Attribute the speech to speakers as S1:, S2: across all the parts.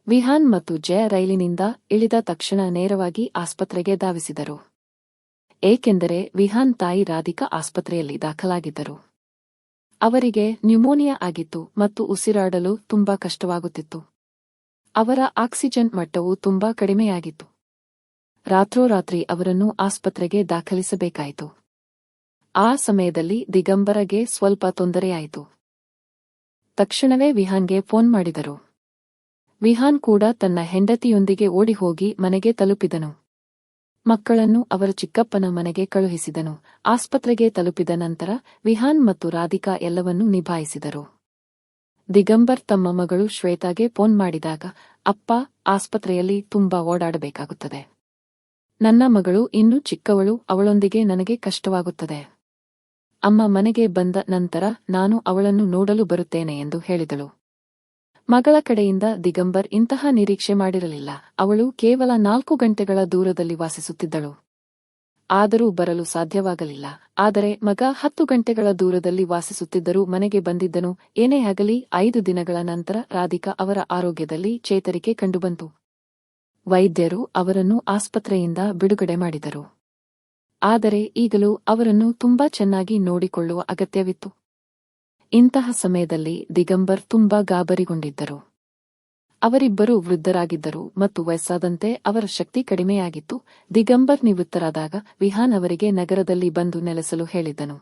S1: ವಿಹಾನ್ ಮತ್ತು ಜಯ ರೈಲಿನಿಂದ ಇಳಿದ ತಕ್ಷಣ ನೇರವಾಗಿ ಆಸ್ಪತ್ರೆಗೆ ಧಾವಿಸಿದರು. ಏಕೆಂದರೆ ವಿಹಾನ್ ತಾಯಿ ರಾಧಿಕಾ ಆಸ್ಪತ್ರೆಯಲ್ಲಿ ದಾಖಲಾಗಿದ್ದರು. ಅವರಿಗೆ ನ್ಯೂಮೋನಿಯಾ ಆಗಿತ್ತು ಮತ್ತು ಉಸಿರಾಡಲು ತುಂಬಾ ಕಷ್ಟವಾಗುತ್ತಿತ್ತು. ಅವರ ಆಕ್ಸಿಜನ್ ಮಟ್ಟವು ತುಂಬಾ ಕಡಿಮೆಯಾಗಿತ್ತು. ರಾತ್ರೋರಾತ್ರಿ ಅವರನ್ನು ಆಸ್ಪತ್ರೆಗೆ ದಾಖಲಿಸಬೇಕಾಯಿತು. ಆ ಸಮಯದಲ್ಲಿ ದಿಗಂಬರಗೆ ಸ್ವಲ್ಪ ತೊಂದರೆಯಾಯಿತು. ತಕ್ಷಣವೇ ವಿಹಾನ್ಗೆ ಫೋನ್ ಮಾಡಿದರು. ವಿಹಾನ್ ಕೂಡ ತನ್ನ ಹೆಂಡತಿಯೊಂದಿಗೆ ಓಡಿಹೋಗಿ ಮನೆಗೆ ತಲುಪಿದನು. ಮಕ್ಕಳನ್ನು ಅವರ ಚಿಕ್ಕಪ್ಪನ ಮನೆಗೆ ಕಳುಹಿಸಿದನು. ಆಸ್ಪತ್ರೆಗೆ ತಲುಪಿದ ನಂತರ ವಿಹಾನ್ ಮತ್ತು ರಾಧಿಕಾ ಎಲ್ಲವನ್ನೂ ನಿಭಾಯಿಸಿದರು. ದಿಗಂಬರ್ ತಮ್ಮ ಮಗಳು ಶ್ವೇತಾಗೆ ಫೋನ್ ಮಾಡಿದಾಗ, ಅಪ್ಪ, ಆಸ್ಪತ್ರೆಯಲ್ಲಿ ತುಂಬಾ ಓಡಾಡಬೇಕಾಗುತ್ತದೆ. ನನ್ನ ಮಗಳು ಇನ್ನೂ ಚಿಕ್ಕವಳು, ಅವಳೊಂದಿಗೆ ನನಗೆ ಕಷ್ಟವಾಗುತ್ತದೆ. ಅಮ್ಮ ಮನೆಗೆ ಬಂದ ನಂತರ ನಾನು ಅವಳನ್ನು ನೋಡಲು ಬರುತ್ತೇನೆ ಎಂದು ಹೇಳಿದಳು. ಮಗಳ ಕಡೆಯಿಂದ ದಿಗಂಬರ್ ಇಂತಹ ನಿರೀಕ್ಷೆ ಮಾಡಿರಲಿಲ್ಲ. ಅವಳು ಕೇವಲ 4 ಗಂಟೆಗಳ ದೂರದಲ್ಲಿ ವಾಸಿಸುತ್ತಿದ್ದಳು. ಆದರೂ ಬರಲು ಸಾಧ್ಯವಾಗಲಿಲ್ಲ. ಆದರೆ ಮಗ 10 ಗಂಟೆಗಳ ದೂರದಲ್ಲಿ ವಾಸಿಸುತ್ತಿದ್ದರೂ ಮನೆಗೆ ಬಂದಿದ್ದನು. ಏನೇ ಆಗಲಿ, 5 ದಿನಗಳ ನಂತರ ರಾಧಿಕಾ ಅವರ ಆರೋಗ್ಯದಲ್ಲಿ ಚೇತರಿಕೆ ಕಂಡುಬಂತು. ವೈದ್ಯರು ಅವರನ್ನು ಆಸ್ಪತ್ರೆಯಿಂದ ಬಿಡುಗಡೆ ಮಾಡಿದರು. ಆದರೆ ಈಗಲೂ ಅವರನ್ನು ತುಂಬಾ ಚೆನ್ನಾಗಿ ನೋಡಿಕೊಳ್ಳುವ ಅಗತ್ಯವಿತ್ತು. ಇಂತಹ ಸಮಯದಲ್ಲಿ ದಿಗಂಬರ್ ತುಂಬಾ ಗಾಬರಿಗೊಂಡಿದ್ದರು. ಅವರಿಬ್ಬರೂ ವೃದ್ಧರಾಗಿದ್ದರು ಮತ್ತು ವಯಸ್ಸಾದಂತೆ ಅವರ ಶಕ್ತಿ ಕಡಿಮೆಯಾಗಿತ್ತು. ದಿಗಂಬರ್ ನಿವೃತ್ತರಾದಾಗ ವಿಹಾನ್ ಅವರಿಗೆ ನಗರದಲ್ಲಿ ಬಂದು ನೆಲೆಸಲು ಹೇಳಿದ್ದನು.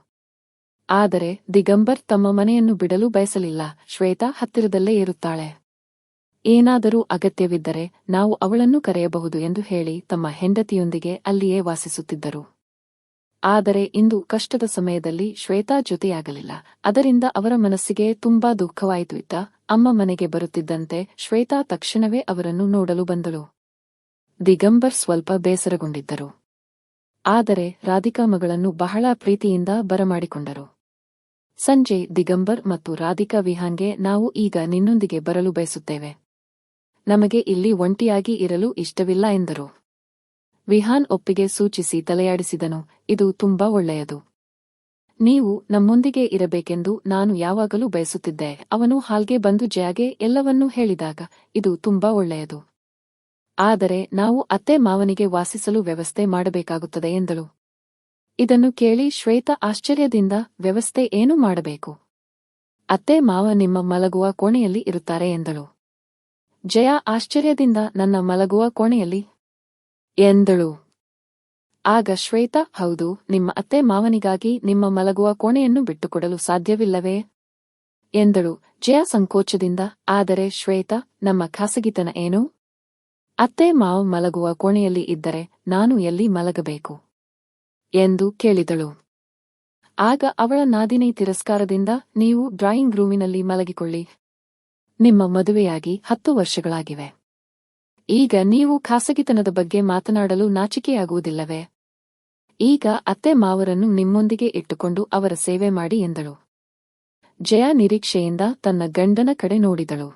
S1: ಆದರೆ ದಿಗಂಬರ್ ತಮ್ಮ ಮನೆಯನ್ನು ಬಿಡಲು ಬಯಸಲಿಲ್ಲ. ಶ್ವೇತಾ ಹತ್ತಿರದಲ್ಲೇ ಇರುತ್ತಾಳೆ. ಏನಾದರೂ ಅಗತ್ಯವಿದ್ದರೆ ನಾವು ಅವಳನ್ನು ಕರೆಯಬಹುದು ಎಂದು ಹೇಳಿ ತಮ್ಮ ಹೆಂಡತಿಯೊಂದಿಗೆ ಅಲ್ಲಿಯೇ ವಾಸಿಸುತ್ತಿದ್ದರು. ಆದರೆ ಇಂದು ಕಷ್ಟದ ಸಮಯದಲ್ಲಿ ಶ್ವೇತಾ ಜೊತೆಯಾಗಲಿಲ್ಲ. ಅದರಿಂದ ಅವರ ಮನಸ್ಸಿಗೆ ತುಂಬಾ ದುಃಖವಾಯಿತು. ಇತ್ತ ಅಮ್ಮ ಮನೆಗೆ ಬರುತ್ತಿದ್ದಂತೆ ಶ್ವೇತಾ ತಕ್ಷಣವೇ ಅವರನ್ನು ನೋಡಲು ಬಂದಳು. ದಿಗಂಬರ್ ಸ್ವಲ್ಪ ಬೇಸರಗೊಂಡಿದ್ದರು. ಆದರೆ ರಾಧಿಕಾ ಮಗಳನ್ನು ಬಹಳ ಪ್ರೀತಿಯಿಂದ ಬರಮಾಡಿಕೊಂಡರು. ಸಂಜೆ ದಿಗಂಬರ್ ಮತ್ತು ರಾಧಿಕಾ ವಿಹಾನ್ಗೆ, ನಾವು ಈಗ ನಿನ್ನೊಂದಿಗೆ ಬರಲು ಬಯಸುತ್ತೇವೆ. ನಮಗೆ ಇಲ್ಲಿ ಒಂಟಿಯಾಗಿ ಇರಲು ಇಷ್ಟವಿಲ್ಲ ಎಂದರು. ವಿಹಾನ್ ಒಪ್ಪಿಗೆ ಸೂಚಿಸಿ ತಲೆಯಾಡಿಸಿದನು. ಇದು ತುಂಬಾ ಒಳ್ಳೆಯದು. ನೀವು ನಮ್ಮೊಂದಿಗೆ ಇರಬೇಕೆಂದು ನಾನು ಯಾವಾಗಲೂ ಬಯಸುತ್ತಿದ್ದೆ. ಅವನು ಹಾಲ್ಗೆ ಬಂದು ಜಯಾಗೆ ಎಲ್ಲವನ್ನೂ ಹೇಳಿದಾಗ, ಇದು ತುಂಬಾ ಒಳ್ಳೆಯದು. ಆದರೆ ನಾವು ಅತ್ತೆ ಮಾವನಿಗೆ ವಾಸಿಸಲು ವ್ಯವಸ್ಥೆ ಮಾಡಬೇಕಾಗುತ್ತದೆ ಎಂದಳು. ಇದನ್ನು ಕೇಳಿ ಶ್ವೇತಾ ಆಶ್ಚರ್ಯದಿಂದ, ವ್ಯವಸ್ಥೆ ಏನು ಮಾಡಬೇಕು? ಅತ್ತೆ ಮಾವ ನಿಮ್ಮ ಮಲಗುವ ಕೋಣೆಯಲ್ಲಿ ಇರುತ್ತಾರೆ ಎಂದಳು. ಜಯಾ ಆಶ್ಚರ್ಯದಿಂದ, ನನ್ನ ಮಲಗುವ ಕೋಣೆಯಲ್ಲಿ ಎಂದಳು. ಆಗ ಶ್ವೇತಾ, ಹೌದು, ನಿಮ್ಮ ಅತ್ತೆ ಮಾವನಿಗಾಗಿ ನಿಮ್ಮ ಮಲಗುವ ಕೋಣೆಯನ್ನು ಬಿಟ್ಟುಕೊಡಲು ಸಾಧ್ಯವಿಲ್ಲವೇ ಎಂದಳು. ಜಯಾ ಸಂಕೋಚದಿಂದ, ಆದರೆ ಶ್ವೇತಾ, ನಮ್ಮ ಖಾಸಗಿತನ ಏನು? ಅತ್ತೆ ಮಾವ ಮಲಗುವ ಕೋಣೆಯಲ್ಲಿ ಇದ್ದರೆ ನಾನು ಎಲ್ಲಿ ಮಲಗಬೇಕು ಎಂದು ಕೇಳಿದಳು. ಆಗ ಅವಳ ನಾದಿನಿ ತಿರಸ್ಕಾರದಿಂದ, ನೀವು ಡ್ರಾಯಿಂಗ್ ರೂಮಿನಲ್ಲಿ ಮಲಗಿಕೊಳ್ಳಿ. ನಿಮ್ಮ ಮದುವೆಯಾಗಿ 10 ವರ್ಷಗಳಾಗಿವೆ. ಈಗ ನೀವು ಖಾಸಗಿತನದ ಬಗ್ಗೆ ಮಾತನಾಡಲು ನಾಚಿಕೆಯಾಗುವುದಿಲ್ಲವೇ? ಈಗ ಅತ್ತೆ ಮಾವರನ್ನು ನಿಮ್ಮೊಂದಿಗೆ ಇಟ್ಟುಕೊಂಡು ಅವರ ಸೇವೆ ಮಾಡಿ ಎಂದಳು. ಜಯಾ ನಿರೀಕ್ಷೆಯಿಂದ ತನ್ನ ಗಂಡನ ಕಡೆ ನೋಡಿದಳು.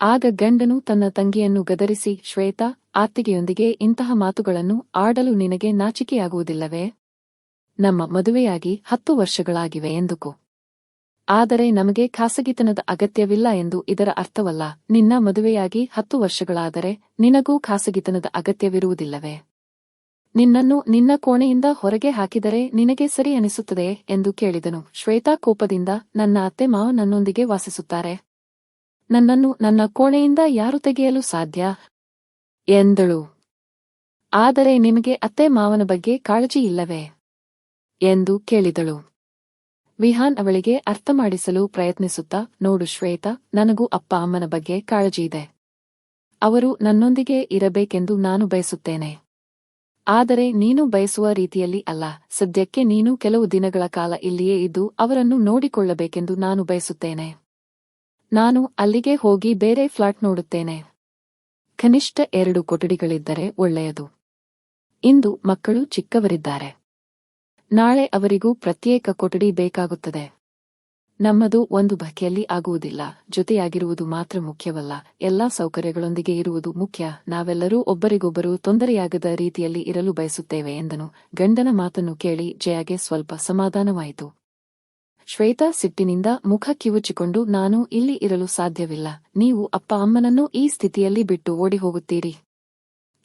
S1: ಆಗ ಗಂಡನು ತನ್ನ ತಂಗಿಯನ್ನು ಗದರಿಸಿ, ಶ್ವೇತಾ, ಅತ್ತಿಗೆಯೊಂದಿಗೆ ಇಂತಹ ಮಾತುಗಳನ್ನು ಆಡಲು ನಿನಗೆ ನಾಚಿಕೆಯಾಗುವುದಿಲ್ಲವೇ? ನಮ್ಮ ಮದುವೆಯಾಗಿ 10 ವರ್ಷಗಳಾಗಿವೆ ಎಂದುಕೋ. ಆದರೆ ನಮಗೆ ಖಾಸಗಿತನದ ಅಗತ್ಯವಿಲ್ಲ ಎಂದು ಇದರ ಅರ್ಥವಲ್ಲ. ನಿನ್ನ ಮದುವೆಯಾಗಿ 10 ವರ್ಷಗಳಾದರೆ ನಿನಗೂ ಖಾಸಗಿತನದ ಅಗತ್ಯವಿರುವುದಿಲ್ಲವೇ? ನಿನ್ನನ್ನು ನಿನ್ನ ಕೋಣೆಯಿಂದ ಹೊರಗೆ ಹಾಕಿದರೆ ನಿನಗೆ ಸರಿ ಅನಿಸುತ್ತದೆಯೇ ಎಂದು ಕೇಳಿದನು. ಶ್ವೇತಾ ಕೋಪದಿಂದ, ನನ್ನ ಅತ್ತೆ ಮಾವ ನನ್ನೊಂದಿಗೆ ವಾಸಿಸುತ್ತಾರೆ. ನನ್ನನ್ನು ನನ್ನ ಕೋಣೆಯಿಂದ ಯಾರು ತೆಗೆಯಲು ಸಾಧ್ಯ ಎಂದಳು. ಆದರೆ ನಿಮಗೆ ಅತ್ತೆ ಮಾವನ ಬಗ್ಗೆ ಕಾಳಜಿ ಇಲ್ಲವೇ ಎಂದು ಕೇಳಿದಳು. ವಿಹಾನ್ ಅವಳಿಗೆ ಅರ್ಥಮಾಡಿಸಲು ಪ್ರಯತ್ನಿಸುತ್ತಾ, ನೋಡು ಶ್ವೇತಾ, ನನಗೂ ಅಪ್ಪ ಅಮ್ಮನ ಬಗ್ಗೆ ಕಾಳಜಿಯಿದೆ. ಅವರು ನನ್ನೊಂದಿಗೆ ಇರಬೇಕೆಂದು ನಾನು ಬಯಸುತ್ತೇನೆ. ಆದರೆ ನೀನು ಬಯಸುವ ರೀತಿಯಲ್ಲಿ ಅಲ್ಲ. ಸದ್ಯಕ್ಕೆ ನೀನು ಕೆಲವು ದಿನಗಳ ಕಾಲ ಇಲ್ಲಿಯೇ ಇದ್ದು ಅವರನ್ನು ನೋಡಿಕೊಳ್ಳಬೇಕೆಂದು ನಾನು ಬಯಸುತ್ತೇನೆ. ನಾನು ಅಲ್ಲಿಗೆ ಹೋಗಿ ಬೇರೆ ಫ್ಲಾಟ್ ನೋಡುತ್ತೇನೆ. ಕನಿಷ್ಠ 2 ಕೊಠಡಿಗಳಿದ್ದರೆ ಒಳ್ಳೆಯದು. ಇಂದು ಮಕ್ಕಳು ಚಿಕ್ಕವರಿದ್ದಾರೆ. ನಾಳೆ ಅವರಿಗೂ ಪ್ರತ್ಯೇಕ ಕೊಠಡಿ ಬೇಕಾಗುತ್ತದೆ. ನಮ್ಮದು ಒಂದು ಬಕೆಯಲ್ಲಿ ಆಗುವುದಿಲ್ಲ. ಜೊತೆಯಾಗಿರುವುದು ಮಾತ್ರ ಮುಖ್ಯವಲ್ಲ, ಎಲ್ಲಾ ಸೌಕರ್ಯಗಳೊಂದಿಗೆ ಇರುವುದು ಮುಖ್ಯ. ನಾವೆಲ್ಲರೂ ಒಬ್ಬರಿಗೊಬ್ಬರು ತೊಂದರೆಯಾಗದ ರೀತಿಯಲ್ಲಿ ಇರಲು ಬಯಸುತ್ತೇವೆ ಎಂದನು. ಗಂಡನ ಮಾತನ್ನು ಕೇಳಿ ಜಯಾಗೆ ಸ್ವಲ್ಪ ಸಮಾಧಾನವಾಯಿತು. ಶ್ವೇತಾ ಸಿಟ್ಟಿನಿಂದ ಮುಖ ಕಿವುಚಿಕೊಂಡು, ನಾನು ಇಲ್ಲಿ ಇರಲು ಸಾಧ್ಯವಿಲ್ಲ. ನೀವು ಅಪ್ಪ ಅಮ್ಮನನ್ನು ಈ ಸ್ಥಿತಿಯಲ್ಲಿ ಬಿಟ್ಟು ಓಡಿ ಹೋಗುತ್ತೀರಿ.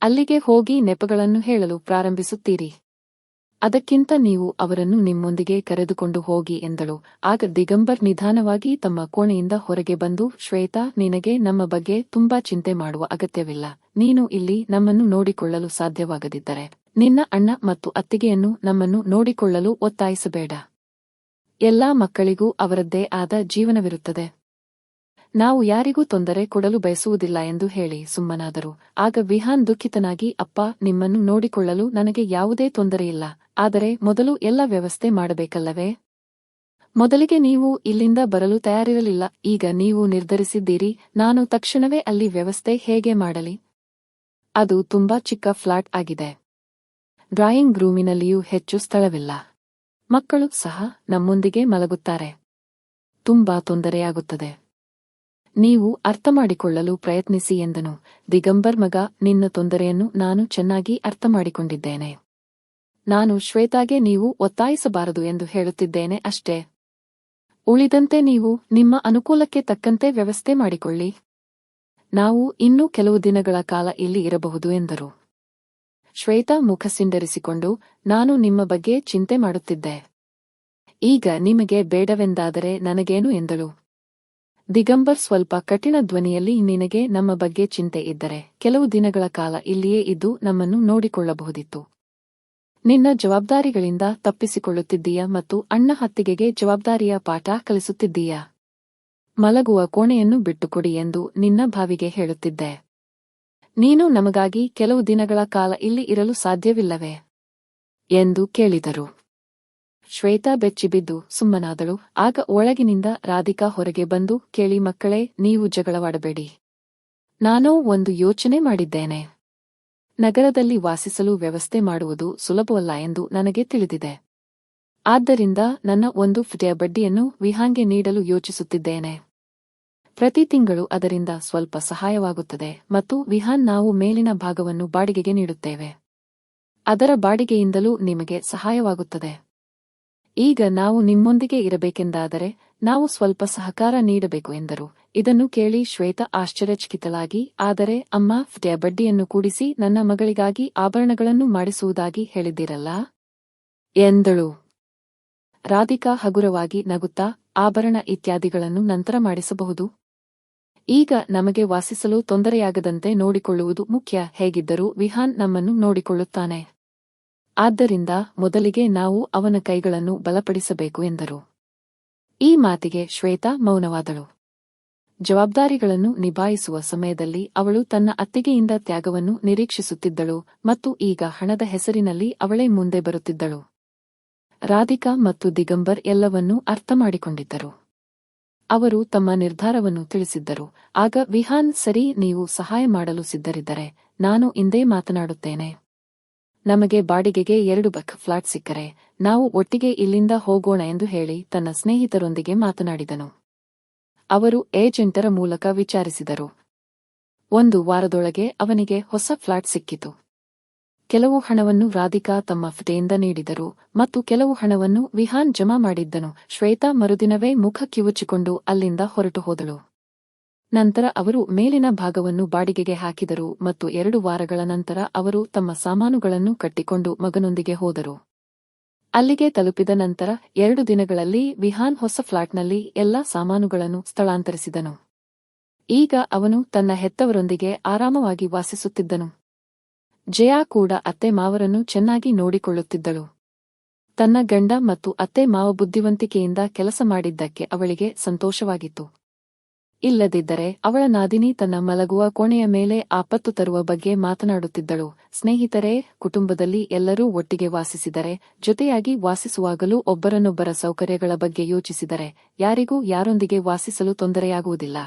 S1: ಅಲ್ಲಿಗೆ ಹೋಗಿ ನೆಪಗಳನ್ನು ಹೇಳಲು ಪ್ರಾರಂಭಿಸುತ್ತೀರಿ. ಅದಕ್ಕಿಂತ ನೀವು ಅವರನ್ನು ನಿಮ್ಮೊಂದಿಗೆ ಕರೆದುಕೊಂಡು ಹೋಗಿ ಎಂದಳು. ಆಗ ದಿಗಂಬರ್ ನಿಧಾನವಾಗಿ ತಮ್ಮ ಕೋಣೆಯಿಂದ ಹೊರಗೆ ಬಂದು, ಶ್ವೇತಾ, ನಿನಗೆ ನಮ್ಮ ಬಗ್ಗೆ ತುಂಬಾ ಚಿಂತೆ ಮಾಡುವ ಅಗತ್ಯವಿಲ್ಲ. ನೀನು ಇಲ್ಲಿ ನಮ್ಮನ್ನು ನೋಡಿಕೊಳ್ಳಲು ಸಾಧ್ಯವಾಗದಿದ್ದರೆ ನಿನ್ನ ಅಣ್ಣ ಮತ್ತು ಅತ್ತಿಗೆಯನ್ನು ನಮ್ಮನ್ನು ನೋಡಿಕೊಳ್ಳಲು ಒತ್ತಾಯಿಸಬೇಡ. ಎಲ್ಲಾ ಮಕ್ಕಳಿಗೂ ಅವರದ್ದೇ ಆದ ಜೀವನವಿರುತ್ತದೆ. ನಾವು ಯಾರಿಗೂ ತೊಂದರೆ ಕೊಡಲು ಬಯಸುವುದಿಲ್ಲ ಎಂದು ಹೇಳಿ ಸುಮ್ಮನಾದರು. ಆಗ ವಿಹಾನ್ ದುಃಖಿತನಾಗಿ, ಅಪ್ಪ, ನಿಮ್ಮನ್ನು ನೋಡಿಕೊಳ್ಳಲು ನನಗೆ ಯಾವುದೇ ತೊಂದರೆಯಿಲ್ಲ. ಆದರೆ ಮೊದಲು ಎಲ್ಲ ವ್ಯವಸ್ಥೆ ಮಾಡಬೇಕಲ್ಲವೇ? ಮೊದಲಿಗೆ ನೀವು ಇಲ್ಲಿಂದ ಬರಲು ತಯಾರಿರಲಿಲ್ಲ. ಈಗ ನೀವು ನಿರ್ಧರಿಸಿದ್ದೀರಿ. ನಾನು ತಕ್ಷಣವೇ ಅಲ್ಲಿ ವ್ಯವಸ್ಥೆ ಹೇಗೆ ಮಾಡಲಿ? ಅದು ತುಂಬಾ ಚಿಕ್ಕ ಫ್ಲಾಟ್ ಆಗಿದೆ. ಡ್ರಾಯಿಂಗ್ ರೂಮಿನಲ್ಲಿಯೂ ಹೆಚ್ಚು ಸ್ಥಳವಿಲ್ಲ. ಮಕ್ಕಳು ಸಹ ನಮ್ಮೊಂದಿಗೆ ಮಲಗುತ್ತಾರೆ. ತುಂಬಾ ತೊಂದರೆಯಾಗುತ್ತದೆ. ನೀವು ಅರ್ಥಮಾಡಿಕೊಳ್ಳಲು ಪ್ರಯತ್ನಿಸಿ ಎಂದನು. ದಿಗಂಬರ್, ಮಗ, ನಿನ್ನ ತೊಂದರೆಯನ್ನು ನಾನು ಚೆನ್ನಾಗಿ ಅರ್ಥಮಾಡಿಕೊಂಡಿದ್ದೇನೆ. ನಾನು ಶ್ವೇತಾಗೆ ನೀವು ಒತ್ತಾಯಿಸಬಾರದು ಎಂದು ಹೇಳುತ್ತಿದ್ದೇನೆ ಅಷ್ಟೇ. ಉಳಿದಂತೆ ನೀವು ನಿಮ್ಮ ಅನುಕೂಲಕ್ಕೆ ತಕ್ಕಂತೆ ವ್ಯವಸ್ಥೆ ಮಾಡಿಕೊಳ್ಳಿ. ನಾವು ಇನ್ನೂ ಕೆಲವು ದಿನಗಳ ಕಾಲ ಇಲ್ಲಿ ಇರಬಹುದು ಎಂದರು. ಶ್ವೇತಾ ಮುಖ ಸಿಂಡರಿಸಿಕೊಂಡು, ನಾನು ನಿಮ್ಮ ಬಗ್ಗೆ ಚಿಂತೆ ಮಾಡುತ್ತಿದ್ದೆ. ಈಗ ನಿಮಗೆ ಬೇಡವೆಂದಾದರೆ ನನಗೇನು ಎಂದಳು. ದಿಗಂಬರ್ ಸ್ವಲ್ಪ ಕಠಿಣ ಧ್ವನಿಯಲ್ಲಿ, ನಿನಗೆ ನಮ್ಮ ಬಗ್ಗೆ ಚಿಂತೆ ಇದ್ದರೆ ಕೆಲವು ದಿನಗಳ ಕಾಲ ಇಲ್ಲಿಯೇ ಇದ್ದು ನಮ್ಮನ್ನು ನೋಡಿಕೊಳ್ಳಬಹುದಿತ್ತು. ನಿನ್ನ ಜವಾಬ್ದಾರಿಗಳಿಂದ ತಪ್ಪಿಸಿಕೊಳ್ಳುತ್ತಿದ್ದೀಯಾ ಮತ್ತು ಅಣ್ಣ ಅತ್ತಿಗೆಗೆ ಜವಾಬ್ದಾರಿಯ ಪಾಠ ಕಲಿಸುತ್ತಿದ್ದೀಯಾ? ಮಲಗುವ ಕೋಣೆಯನ್ನು ಬಿಟ್ಟುಕೊಡಿ ಎಂದು ನಿನ್ನ ಭಾವಿಗೆ ಹೇಳುತ್ತಿದ್ದೆ. ನೀನು ನಮಗಾಗಿ ಕೆಲವು ದಿನಗಳ ಕಾಲ ಇಲ್ಲಿ ಇರಲು ಸಾಧ್ಯವಿಲ್ಲವೇ ಎಂದು ಕೇಳಿದರು. ಶ್ವೇತಾ ಬೆಚ್ಚಿಬಿದ್ದು ಸುಮ್ಮನಾದಳು. ಆಗ ಒಳಗಿನಿಂದ ರಾಧಿಕಾ ಹೊರಗೆ ಬಂದು, ಕೇಳಿ ಮಕ್ಕಳೇ, ನೀವು ಜಗಳವಾಡಬೇಡಿ. ನಾನೋ ಒಂದು ಯೋಚನೆ ಮಾಡಿದ್ದೇನೆ. ನಗರದಲ್ಲಿ ವಾಸಿಸಲು ವ್ಯವಸ್ಥೆ ಮಾಡುವುದು ಸುಲಭವಲ್ಲ ಎಂದು ನನಗೆ ತಿಳಿದಿದೆ. ಆದ್ದರಿಂದ ನನ್ನ ಒಂದು ಫಿಟೆಯ ಬಡ್ಡಿಯನ್ನು ವಿಹಾನ್ಗೆ ನೀಡಲು ಯೋಚಿಸುತ್ತಿದ್ದೇನೆ. ಪ್ರತಿ ತಿಂಗಳು ಅದರಿಂದ ಸ್ವಲ್ಪ ಸಹಾಯವಾಗುತ್ತದೆ ಮತ್ತು ವಿಹಾನ್, ನಾವು ಮೇಲಿನ ಭಾಗವನ್ನು ಬಾಡಿಗೆಗೆ ನೀಡುತ್ತೇವೆ. ಅದರ ಬಾಡಿಗೆಯಿಂದಲೂ ನಿಮಗೆ ಸಹಾಯವಾಗುತ್ತದೆ. ಈಗ ನಾವು ನಿಮ್ಮೊಂದಿಗೆ ಇರಬೇಕೆಂದಾದರೆ ನಾವು ಸ್ವಲ್ಪ ಸಹಕಾರ ನೀಡಬೇಕು ಎಂದರು. ಇದನ್ನು ಕೇಳಿ ಶ್ವೇತಾ ಆಶ್ಚರ್ಯಚಕಿತಳಾಗಿ, ಆದರೆ ಅಮ್ಮ, ಫಿಟೆಯ ಬಡ್ಡಿಯನ್ನು ಕೂಡಿಸಿ ನನ್ನ ಮಗಳಿಗಾಗಿ ಆಭರಣಗಳನ್ನು ಮಾಡಿಸುವುದಾಗಿ ಹೇಳಿದ್ದೀರಲ್ಲ ಎಂದಳು. ರಾಧಿಕಾ ಹಗುರವಾಗಿ ನಗುತ್ತಾ, ಆಭರಣ ಇತ್ಯಾದಿಗಳನ್ನು ನಂತರ ಮಾಡಿಸಬಹುದು. ಈಗ ನಮಗೆ ವಾಸಿಸಲು ತೊಂದರೆಯಾಗದಂತೆ ನೋಡಿಕೊಳ್ಳುವುದು ಮುಖ್ಯ. ಹೇಗಿದ್ದರೂ ವಿಹಾನ್ ನಮ್ಮನ್ನು ನೋಡಿಕೊಳ್ಳುತ್ತಾನೆ. ಆದ್ದರಿಂದ ಮೊದಲಿಗೆ ನಾವು ಅವನ ಕೈಗಳನ್ನು ಬಲಪಡಿಸಬೇಕು ಎಂದರು. ಈ ಮಾತಿಗೆ ಶ್ವೇತಾ ಮೌನವಾದಳು. ಜವಾಬ್ದಾರಿಗಳನ್ನು ನಿಭಾಯಿಸುವ ಸಮಯದಲ್ಲಿ ಅವಳು ತನ್ನ ಅತ್ತಿಗೆಯಿಂದ ತ್ಯಾಗವನ್ನು ನಿರೀಕ್ಷಿಸುತ್ತಿದ್ದಳು ಮತ್ತು ಈಗ ಹಣದ ಹೆಸರಿನಲ್ಲಿ ಅವಳೇ ಮುಂದೆ ಬರುತ್ತಿದ್ದಳು. ರಾಧಿಕಾ ಮತ್ತು ದಿಗಂಬರ್ ಎಲ್ಲವನ್ನೂ ಅರ್ಥಮಾಡಿಕೊಂಡಿದ್ದರು. ಅವರು ತಮ್ಮ ನಿರ್ಧಾರವನ್ನು ತಿಳಿಸಿದ್ದರು. ಆಗ ವಿಹಾನ್, ಸರಿ, ನೀವು ಸಹಾಯ ಮಾಡಲು ಸಿದ್ಧರಿದ್ದರೆ ನಾನು ಇಂದೇ ಮಾತನಾಡುತ್ತೇನೆ. ನಮಗೆ ಬಾಡಿಗೆಗೆ 2 ಬಕ್ ಫ್ಲಾಟ್ ಸಿಕ್ಕರೆ ನಾವು ಒಟ್ಟಿಗೆ ಇಲ್ಲಿಂದ ಹೋಗೋಣ ಎಂದು ಹೇಳಿ ತನ್ನ ಸ್ನೇಹಿತರೊಂದಿಗೆ ಮಾತನಾಡಿದನು. ಅವರು ಏಜೆಂಟರ ಮೂಲಕ ವಿಚಾರಿಸಿದರು. 1 ವಾರದೊಳಗೆ ಅವನಿಗೆ ಹೊಸ ಫ್ಲಾಟ್ ಸಿಕ್ಕಿತು. ಕೆಲವು ಹಣವನ್ನು ರಾಧಿಕಾ ತಮ್ಮ ಫಿಟೆಯಿಂದ ನೀಡಿದರು ಮತ್ತು ಕೆಲವು ಹಣವನ್ನು ವಿಹಾನ್ ಜಮಾ ಮಾಡಿದ್ದನು. ಶ್ವೇತಾ ಮರುದಿನವೇ ಮುಖ ಕಿವುಚಿಕೊಂಡು ಅಲ್ಲಿಂದ ಹೊರಟು ಹೋದಳು. ನಂತರ ಅವರು ಮೇಲಿನ ಭಾಗವನ್ನು ಬಾಡಿಗೆಗೆ ಹಾಕಿದರು ಮತ್ತು 2 ವಾರಗಳ ನಂತರ ಅವರು ತಮ್ಮ ಸಾಮಾನುಗಳನ್ನು ಕಟ್ಟಿಕೊಂಡು ಮಗನೊಂದಿಗೆ ಹೋದರು. ಅಲ್ಲಿಗೆ ತಲುಪಿದ ನಂತರ 2 ದಿನಗಳಲ್ಲಿ ವಿಹಾನ್ ಹೊಸ ಫ್ಲಾಟ್ನಲ್ಲಿ ಎಲ್ಲಾ ಸಾಮಾನುಗಳನ್ನು ಸ್ಥಳಾಂತರಿಸಿದನು. ಈಗ ಅವನು ತನ್ನ ಹೆತ್ತವರೊಂದಿಗೆ ಆರಾಮವಾಗಿ ವಾಸಿಸುತ್ತಿದ್ದನು. ಜಯಾ ಕೂಡ ಅತ್ತೆ ಮಾವರನ್ನು ಚೆನ್ನಾಗಿ ನೋಡಿಕೊಳ್ಳುತ್ತಿದ್ದಳು. ತನ್ನ ಗಂಡ ಮತ್ತು ಅತ್ತೆ ಮಾವ ಬುದ್ಧಿವಂತಿಕೆಯಿಂದ ಕೆಲಸ ಮಾಡಿದ್ದಕ್ಕೆ ಅವಳಿಗೆ ಸಂತೋಷವಾಗಿತ್ತು. ಇಲ್ಲದಿದ್ದರೆ ಅವಳ ನಾದಿನಿ ತನ್ನ ಮಲಗುವ ಕೋಣೆಯ ಮೇಲೆ ಆಪತ್ತು ತರುವ ಬಗ್ಗೆ ಮಾತನಾಡುತ್ತಿದ್ದಳು. ಸ್ನೇಹಿತರೇ, ಕುಟುಂಬದಲ್ಲಿ ಎಲ್ಲರೂ ಒಟ್ಟಿಗೆ ವಾಸಿಸಿದರೆ, ಜೊತೆಯಾಗಿ ವಾಸಿಸುವಾಗಲೂ ಒಬ್ಬರನ್ನೊಬ್ಬರ ಸೌಕರ್ಯಗಳ ಬಗ್ಗೆ ಯೋಚಿಸಿದರೆ ಯಾರಿಗೂ ಯಾರೊಂದಿಗೆ ವಾಸಿಸಲು ತೊಂದರೆಯಾಗುವುದಿಲ್ಲ.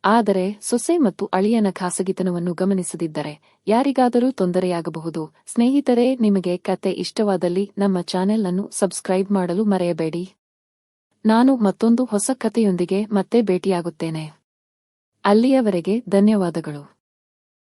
S1: ಆದರೆ ಸೊಸೆ ಮತ್ತು ಅಳಿಯನ ಖಾಸಗಿತನವನ್ನು ಗಮನಿಸದಿದ್ದರೆ ಯಾರಿಗಾದರೂ ತೊಂದರೆಯಾಗಬಹುದು. ಸ್ನೇಹಿತರೇ, ನಿಮಗೆ ಕತೆ ಇಷ್ಟವಾದಲ್ಲಿ ನಮ್ಮ ಚಾನೆಲ್ ಅನ್ನು ಸಬ್ಸ್ಕ್ರೈಬ್ ಮಾಡಲು ಮರೆಯಬೇಡಿ. ನಾನು ಮತ್ತೊಂದು ಹೊಸ ಕಥೆಯೊಂದಿಗೆ ಮತ್ತೆ ಭೇಟಿಯಾಗುತ್ತೇನೆ. ಅಲ್ಲಿಯವರೆಗೆ ಧನ್ಯವಾದಗಳು.